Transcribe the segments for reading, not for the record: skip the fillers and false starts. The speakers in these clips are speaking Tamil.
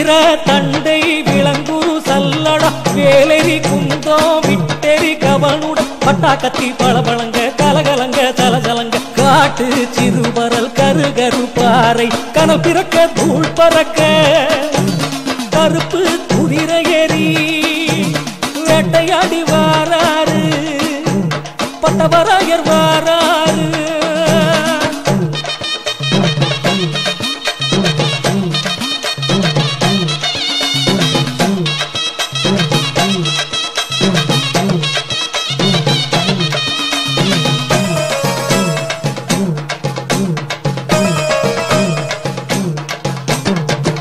வீர தண்டை விளங்குரு சல்லடா வேலரி குந்தோ விட்டெரி கவனுடன் பட்டா கத்தி பளபளங்க கலகலங்க சலசலங்க காட்டு சிறுபரல் கருகரு பாறை கனல் பிறக்க தூள் பறக்க கருப்பு குதிரை ஏறி வேட்டையாடி வாராரு பட்டவராயர் வாராரு.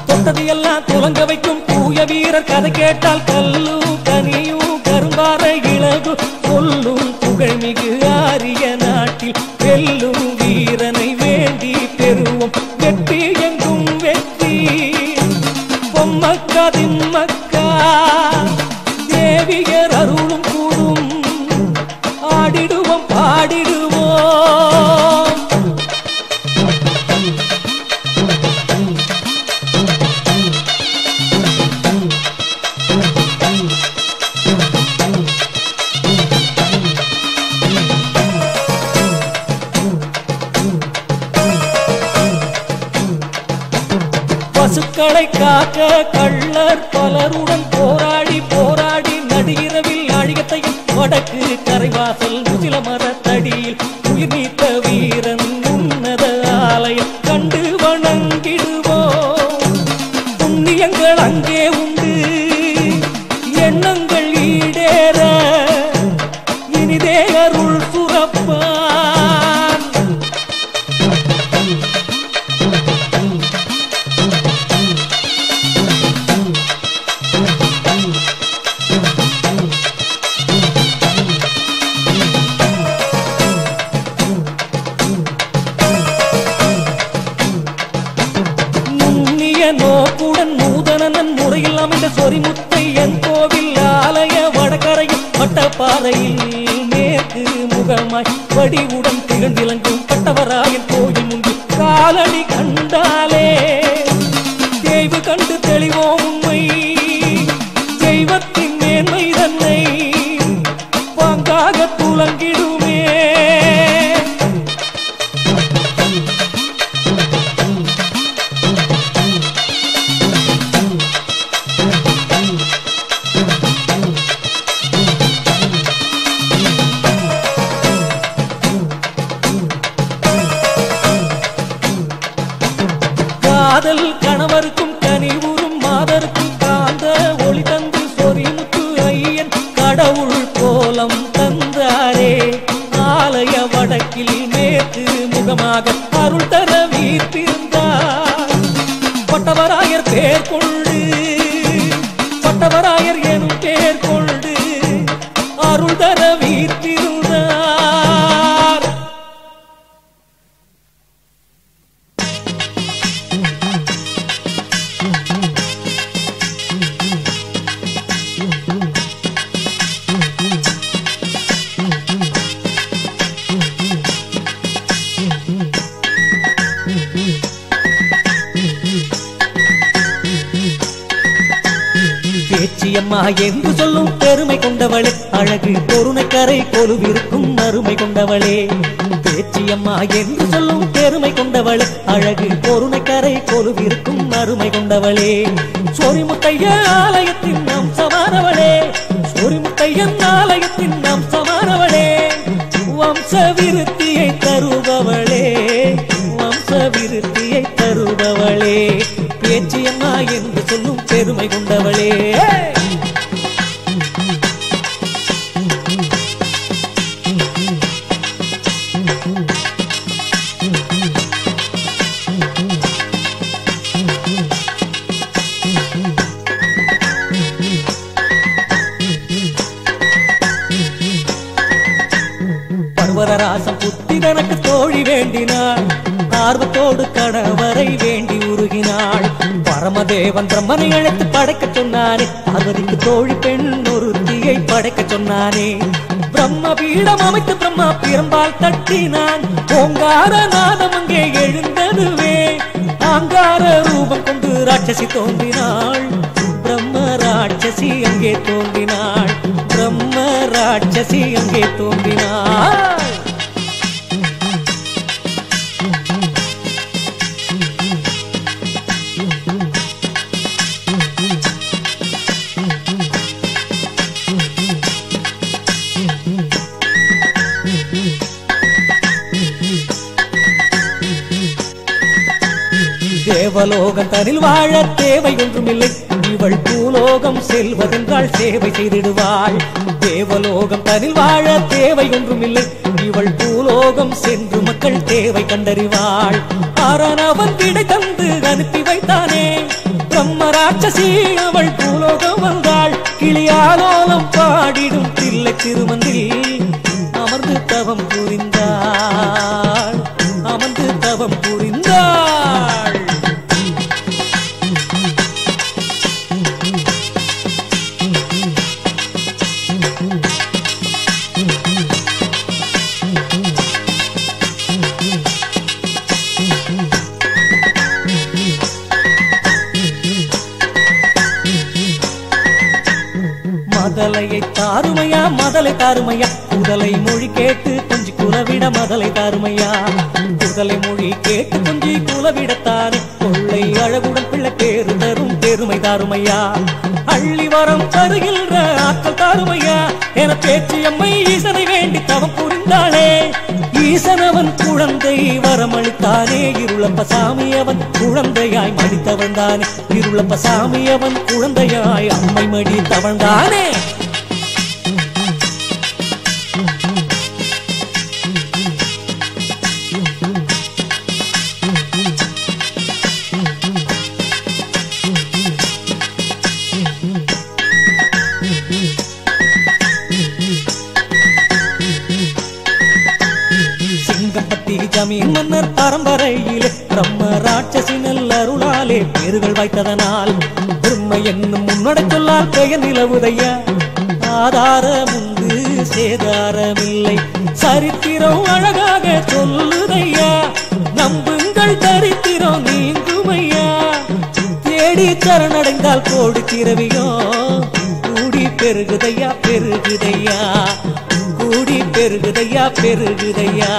தொட்டதையெல்லாம் துலங்க வைக்கும் தூய வீரர் கதை கேட்டால் கல்லும் கனியும் கரும்பாறை இழகு சொல்லும் புகழ்மிகு ஆரிய நாட்டில் வெல்லும் வீரனை வேண்டி பெறுவோம் வெற்றி எங்கும் வெற்றி. பொம்மக்கா திம்மக்கா தேவியர் அருளும் கூடும் ஆடிடுவோம் பாடிடுவோம். பசுக்களை காக்க கள்ளர் பலருடன் போராடி போராடி நடுஇரவில் அழிகத்தையும் வடக்கு கரைவாசல் முசில மரத்தடியில் உயிர் நீத்த வீரன் உன்னத ஆலயம் கண்டு வணங்கிடுவோம். புண்ணியங்கள் அங்கே உண்டு எண்ணங்கள் ஈடேற இனிதே அருள் சுரப்பான். நோக்குடன் நூதனன் முறையில் அமைந்த சொரிமுத்தை என் கோவில் ஆலய வடகரையில் பட்டப்பாறையில் மேற்கு முகமாய் வடிவுடன் திகழ் விளங்கும் பட்டவராயன் கோயில் முன்பு காலடி கண்டாலே தேய்வு கண்டு தெளிவோம் உண்மை தெய்வத்தின் மேன்மை தன்னை பாங்காக துலங்கிடுமே. காதல் கணவருக்கும் கனிவுறும் மாதருக்கும் காந்த ஒளி தந்து சொரிமுத்து ஐயன் கடவுள் கோலம் தந்தாரே. ஆலய வடக்கில் மேற்கு முகமாக அருள் தர வீர்த்திருந்தார். பட்டவராயர் பேர் கொண்டு பட்டவராயர் எனும் பேர் கொண்டு அருள் தர வீர்த்திருந்தார். பேச்சியம்மா என்று சொல்லும் பெருமை கொண்டவளே அழகு பொருணைக்கரை கொலுவிருக்கும் அருமை கொண்டவளே. பேச்சியம்மா என்று சொல்லும் பெருமை கொண்டவளே அழகு பொருணைக்கரை கொலுவிருக்கும் அருமை கொண்டவளே. சொரிமுத்தைய ஆலயத்தின் நாம் சமானவளே சொரிமுத்தையன் ஆலயத்தின் நாம் சமானவளே. வம்ச விருத்தியை தருபவளே வம்ச விருத்தியை தருபவளே. பேச்சியம்மா என்று சொல்லும் பெருமை கொண்டவளே. பர்வதராசம் புத்தி தனக்கு தோழி வேண்டினாள் ஆர்வத்தோடு கணவரை வேண்டி உருகினாள். பரமதேவன் பிரம்மனை அழைத்து படைக்க சொன்னானே பார்வதிக்கு தோழி பெண் ஒருத்தியை படைக்க சொன்னானே. பிரம்ம பீடம் அமைத்து பிரம்மா பிரம்பால் தட்டினான். ஓங்கார நாதம் அங்கே எழுந்ததுவே ஆங்கார ரூபம் கொண்டு ராட்சசி தோன்றினாள். ராட்சசி அங்கே தோன்றினாள். பிரம்ம ராட்சசி அங்கே தோன்றினாள். தேவலோகம் தனில் வாழ தேவை ஒன்றுமில்லை, இவள் பூலோகம் செல்வதென்றால் சேவை செய்திடுவாள். தேவலோகம் தனில் வாழ தேவை ஒன்றுமில்லை, இவள் பூலோகம் சென்று மக்கள் தேவை கண்டறிவாள். அரணவன் விடை தந்து அனுப்பி வைத்தானே, பிரம்ம ராட்சசி அவள் பூலோகம் வந்தாள். கிளியாலோலம் பாடிடும் தில்லை திருமந்தில் அமர்ந்து தவம் புரிந்தாள், அமர்ந்து தவம் புரிந்தாள். மதலையை தாருமையா, மதலை தாருமையா, முதலை மொழி கேட்டு கொஞ்சி குலவிட மதலை தாருமையா. முதலை மொழி கேட்டு கொஞ்சி குலவிடத்தானே, கொள்ளை அழகுடன் பிள்ளை பேரு தரும் பெருமை தாருமையா. அள்ளி வரம் தருகின்ற ஆற்றல் தாருமையா என பேச்சு அம்மை ஈசனை வேண்டி தவம் புரிந்தாளே. ஈசனவன் குழந்தை வரமளித்தானே, இருளப்ப சாமி அவன் குழந்தையாய் மடித்தவன் தானே. இருளப்ப சாமி அவன் குழந்தையாய் அம்மை மடித்தவன் தானே. சிங்கப்பட்டி ஜமீன் மன்னர் பரம்பரையிலே பிரம்ம ராட்சசி நல்லருளாலே பேர்கள் வைத்ததனால் பிரம்ம என்னும் முன்னடை சொல்லால் பெயர் நிலவுதையா. ஆதாரமுண்டு சேதாரமில்லை, சரித்திரம் அழகாக சொல்லுதையா. நம்புங்கள் தரித்திரம் நீங்குமையா, தேடி சரணடைந்தால் கோடி திரவியோ கூடி பெருகுதையா பெருகுதையா, கூடி பெருகுதையா பெருகுதையா.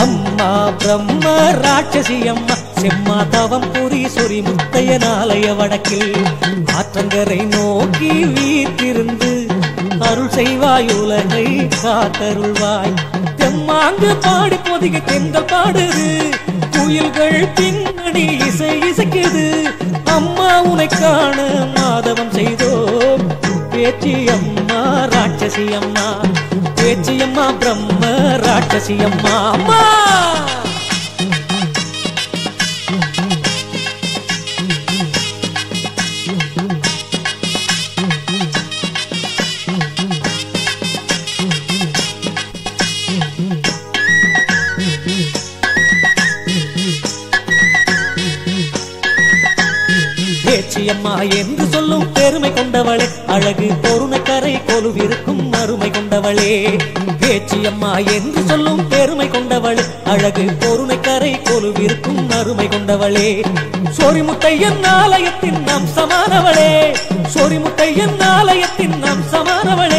அம்மா பிரம்ம ராட்சசி அம்மா செம்மா தவம் புரி சொறி முத்தையனாலய வடக்கில் ஆற்றங்கரை நோக்கி வீற்றிருந்து அருள் செய்வாய் உலகை காத்தருள்வாய். தெம்மாங்கு பாடி பொதிகை தெங்கள் பாடுது, குயில்கள் பின்னணி இசை இசைக்குது. அம்மா உனை காண மாதவம் செய்தோம், பேச்சி அம்மா ராட்சசி அம்மா, பேச்சி அம்மா பிரம்ம ராட்சசி அம்மா. அம்மா பேச்சியம்மா என்று சொல்லும் பெருமை கொண்டவளே, அழகு பொருணக்கரை கொலுவிருக்கும் அருமை கொண்டவளே. பேச்சியம்மா என்று சொல்லும் பெருமை கொண்டவளே, அழகு பொருணக்கரை கொலுவிருக்கும் அருமை கொண்டவளே. சொரிமுத்தையன் ஆலயத்தின் நாம் சமானவளே, சொரிமுத்தையன் ஆலயத்தின் நாம் சமானவளே.